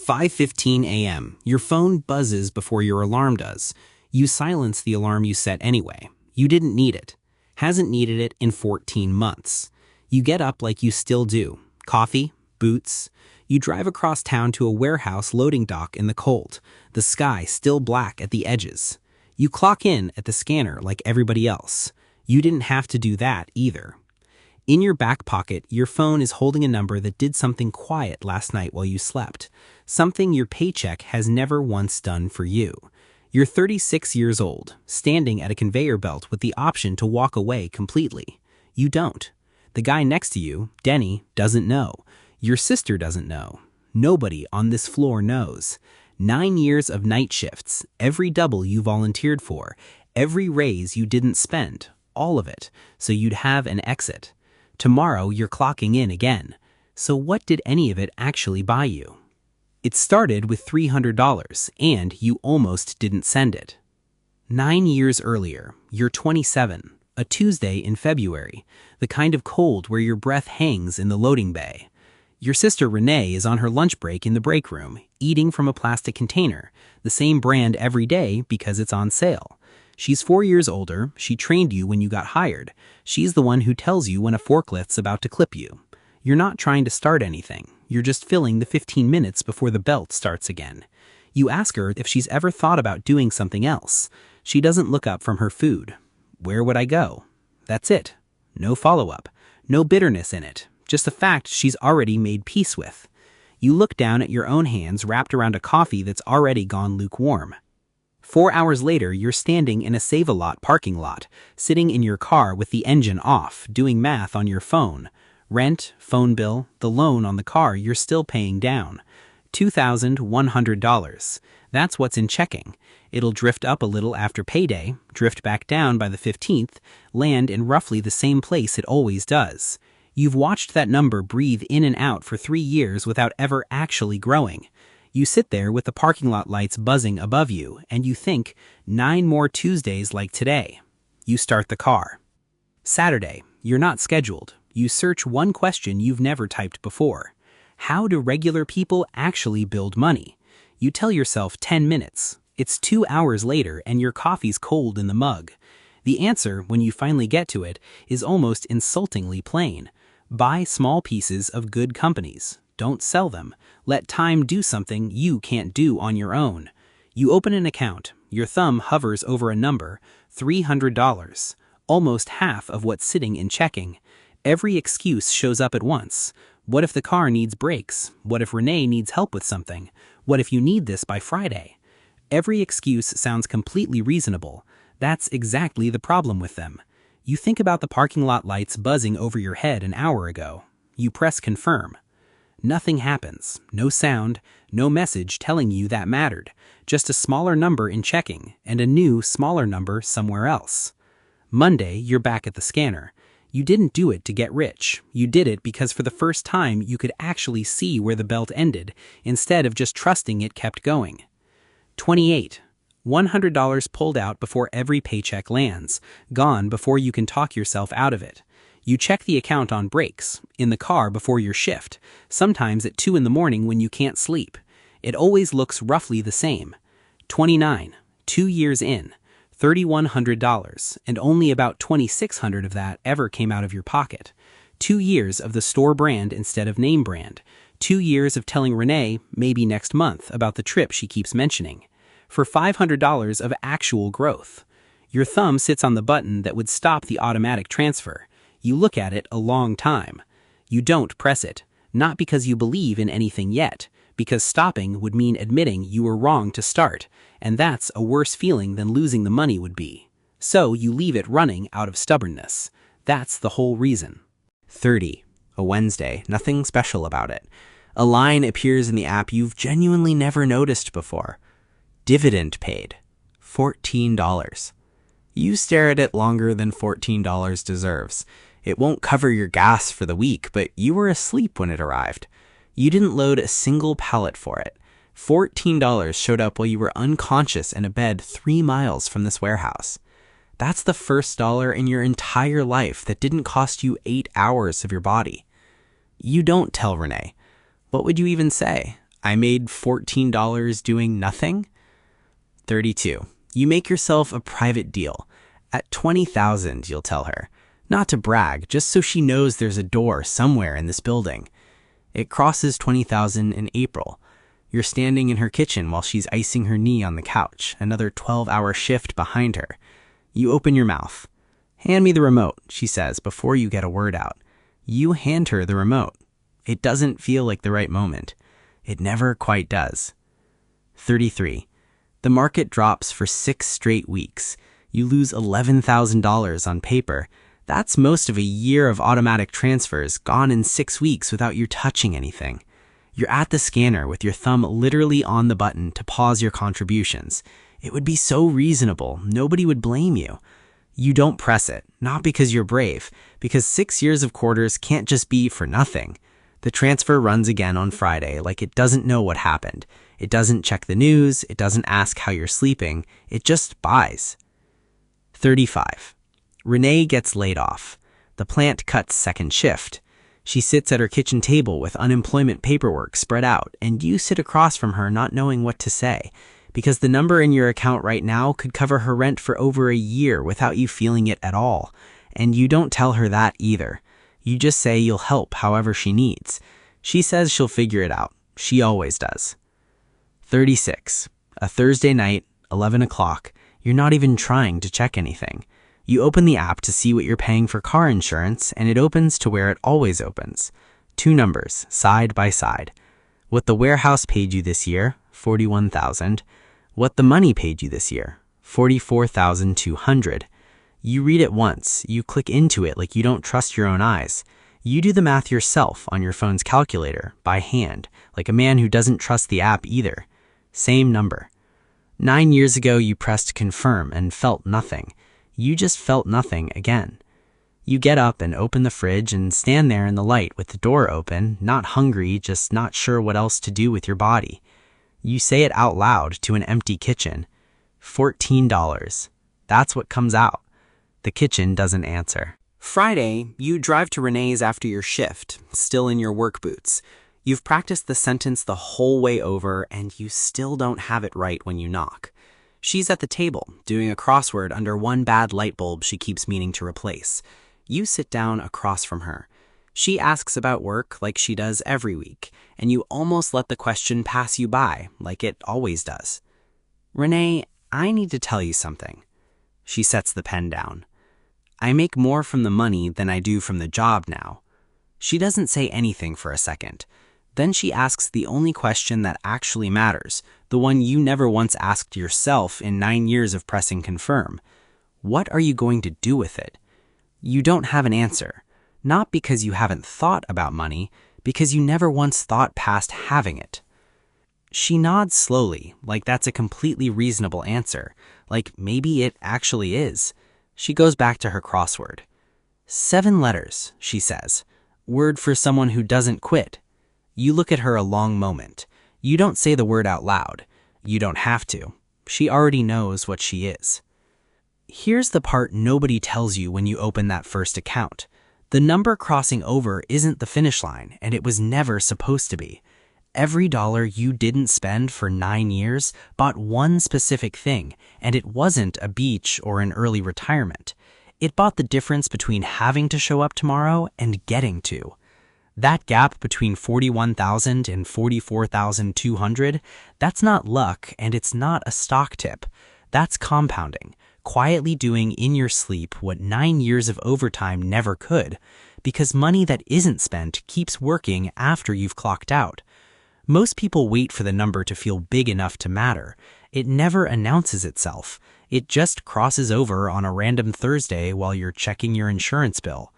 5:15 a.m. Your phone buzzes before your alarm does. You silence the alarm you set anyway. You didn't need it. Hasn't needed it in 14 months. You get up like you still do. Coffee, boots. You drive across town to a warehouse loading dock in the cold. The sky still black at the edges. You clock in at the scanner like everybody else. You didn't have to do that either. In your back pocket, your phone is holding a number that did something quiet last night while you slept. Something your paycheck has never once done for you. You're 36 years old, standing at a conveyor belt with the option to walk away completely. You don't. The guy next to you, Denny, doesn't know. Your sister doesn't know. Nobody on this floor knows. 9 years of night shifts, every double you volunteered for, every raise you didn't spend, all of it, so you'd have an exit. Tomorrow you're clocking in again. So what did any of it actually buy you? It started with $300 and you almost didn't send it. 9 years earlier, you're 27, a Tuesday in February, the kind of cold where your breath hangs in the loading bay. Your sister Renee is on her lunch break in the break room, eating from a plastic container, the same brand every day because it's on sale. She's 4 years older, she trained you when you got hired. She's the one who tells you when a forklift's about to clip you. You're not trying to start anything, you're just filling the 15 minutes before the belt starts again. You ask her if she's ever thought about doing something else. She doesn't look up from her food. Where would I go? That's it. No follow-up. No bitterness in it. Just a fact she's already made peace with. You look down at your own hands wrapped around a coffee that's already gone lukewarm. 4 hours later, you're standing in a Save-A-Lot parking lot, sitting in your car with the engine off, doing math on your phone. Rent, phone bill, the loan on the car you're still paying down. $2,100. That's what's in checking. It'll drift up a little after payday, drift back down by the 15th, land in roughly the same place it always does. You've watched that number breathe in and out for 3 years without ever actually growing. You sit there with the parking lot lights buzzing above you, and you think, 9 more Tuesdays like today. You start the car. Saturday, you're not scheduled. You search one question you've never typed before. How do regular people actually build money? You tell yourself 10 minutes. It's 2 hours later and your coffee's cold in the mug. The answer, when you finally get to it, is almost insultingly plain. Buy small pieces of good companies. Don't sell them. Let time do something you can't do on your own. You open an account. Your thumb hovers over a number, $300, almost half of what's sitting in checking. Every excuse shows up at once. What if the car needs brakes? What if Renee needs help with something? What if you need this by Friday? Every excuse sounds completely reasonable. That's exactly the problem with them. You think about the parking lot lights buzzing over your head an hour ago. You press confirm. Nothing happens. No sound, no message telling you that mattered. Just a smaller number in checking and a new, smaller number somewhere else. Monday, you're back at the scanner. You didn't do it to get rich. You did it because for the first time you could actually see where the belt ended instead of just trusting it kept going. 28. $100 pulled out before every paycheck lands, gone before you can talk yourself out of it. You check the account on breaks, in the car before your shift, sometimes at 2 in the morning when you can't sleep. It always looks roughly the same. 29. 2 years in, $3,100, and only about $2,600 of that ever came out of your pocket. 2 years of the store brand instead of name brand. 2 years of telling Renee, maybe next month, about the trip she keeps mentioning. For $500 of actual growth. Your thumb sits on the button that would stop the automatic transfer. You look at it a long time. You don't press it, not because you believe in anything yet, because stopping would mean admitting you were wrong to start, and that's a worse feeling than losing the money would be. So you leave it running out of stubbornness. That's the whole reason. 30. A Wednesday, nothing special about it. A line appears in the app you've genuinely never noticed before. Dividend paid. $14. You stare at it longer than $14 deserves. It won't cover your gas for the week, but you were asleep when it arrived. You didn't load a single pallet for it. $14 showed up while you were unconscious in a bed 3 miles from this warehouse. That's the first dollar in your entire life that didn't cost you 8 hours of your body. You don't tell Renee. What would you even say? I made $14 doing nothing. 32. You make yourself a private deal. At $20,000, you'll tell her. Not to brag, just so she knows there's a door somewhere in this building. It crosses $20,000 in April. You're standing in her kitchen while she's icing her knee on the couch, another 12-hour shift behind her. You open your mouth. Hand me the remote, she says before you get a word out. You hand her the remote. It doesn't feel like the right moment. It never quite does. 33. The market drops for 6 straight weeks. You lose $11,000 on paper. That's most of a year of automatic transfers gone in 6 weeks without you touching anything. You're at the scanner with your thumb literally on the button to pause your contributions. It would be so reasonable, nobody would blame you. You don't press it, not because you're brave, because 6 years of quarters can't just be for nothing. The transfer runs again on Friday like it doesn't know what happened. It doesn't check the news, it doesn't ask how you're sleeping, it just buys. 35. Renee gets laid off. The plant cuts second shift. She sits at her kitchen table with unemployment paperwork spread out, and you sit across from her not knowing what to say, because the number in your account right now could cover her rent for over a year without you feeling it at all. And you don't tell her that either. You just say you'll help however she needs. She says she'll figure it out. She always does. 36. A Thursday night, 11 o'clock. You're not even trying to check anything. You open the app to see what you're paying for car insurance, and it opens to where it always opens. 2 numbers, side by side. What the warehouse paid you this year, $41,000. What the money paid you this year, $44,200. You read it once, you click into it like you don't trust your own eyes. You do the math yourself on your phone's calculator, by hand, like a man who doesn't trust the app either. Same number. 9 years ago you pressed confirm and felt nothing. You just felt nothing again. You get up and open the fridge and stand there in the light with the door open, not hungry, just not sure what else to do with your body. You say it out loud to an empty kitchen. $14. That's what comes out. The kitchen doesn't answer. Friday, you drive to Renee's after your shift, still in your work boots. You've practiced the sentence the whole way over, and you still don't have it right when you knock. She's at the table, doing a crossword under one bad light bulb she keeps meaning to replace. You sit down across from her. She asks about work like she does every week, and you almost let the question pass you by, like it always does. Renee, I need to tell you something. She sets the pen down. I make more from the money than I do from the job now. She doesn't say anything for a second. Then she asks the only question that actually matters, the one you never once asked yourself in 9 years of pressing confirm. What are you going to do with it? You don't have an answer, not because you haven't thought about money, because you never once thought past having it. She nods slowly, like that's a completely reasonable answer, like maybe it actually is. She goes back to her crossword. 7 letters, she says. Word for someone who doesn't quit. You look at her a long moment. You don't say the word out loud. You don't have to. She already knows what she is. Here's the part nobody tells you when you open that first account. The number crossing over isn't the finish line, and it was never supposed to be. Every dollar you didn't spend for 9 years bought one specific thing, and it wasn't a beach or an early retirement. It bought the difference between having to show up tomorrow and getting to. That gap between $41,000 and $44,200, that's not luck and it's not a stock tip. That's compounding, quietly doing in your sleep what 9 years of overtime never could, because money that isn't spent keeps working after you've clocked out. Most people wait for the number to feel big enough to matter. It never announces itself. It just crosses over on a random Thursday while you're checking your insurance bill.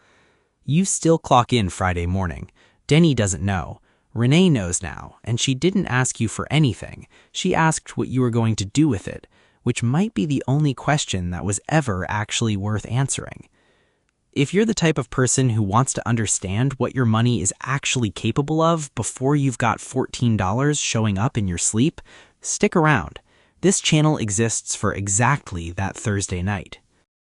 You still clock in Friday morning. Denny doesn't know. Renee knows now, and she didn't ask you for anything. She asked what you were going to do with it, which might be the only question that was ever actually worth answering. If you're the type of person who wants to understand what your money is actually capable of before you've got $14 showing up in your sleep, stick around. This channel exists for exactly that Thursday night.